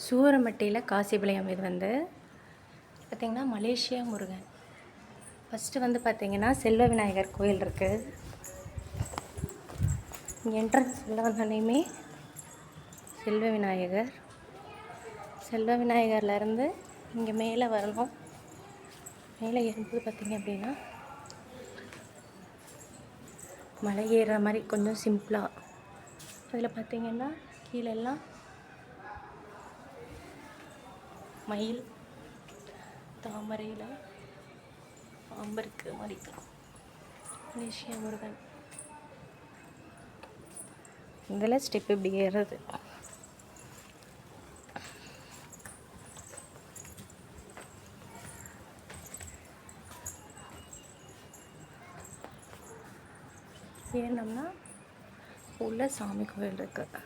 சூரமட்டியில் காசிபாளையம் இது வந்து பார்த்திங்கன்னா மலேசியா முருகன். ஃபஸ்ட்டு வந்து பார்த்திங்கன்னா செல்வ விநாயகர் கோயில் இருக்குது. இங்கே என்ட்ரன்ஸ் உள்ள வந்தோடனேயுமே செல்வ விநாயகர்லேருந்து இங்கே மேலே வரணும். மேலே ஏறும்போது பார்த்திங்க அப்படின்னா மலை ஏறுற மாதிரி கொஞ்சம் சிம்பிளாக. அதில் பார்த்திங்கன்னா கீழெல்லாம் மயில் தாமரையில் பாம்பருக்கு மாதிரி மலேசியா முருகன். இதில் ஸ்டெப் இப்படி ஏறுறது. ஏறினோம்னா உள்ள சாமி கோயில் இருக்குது.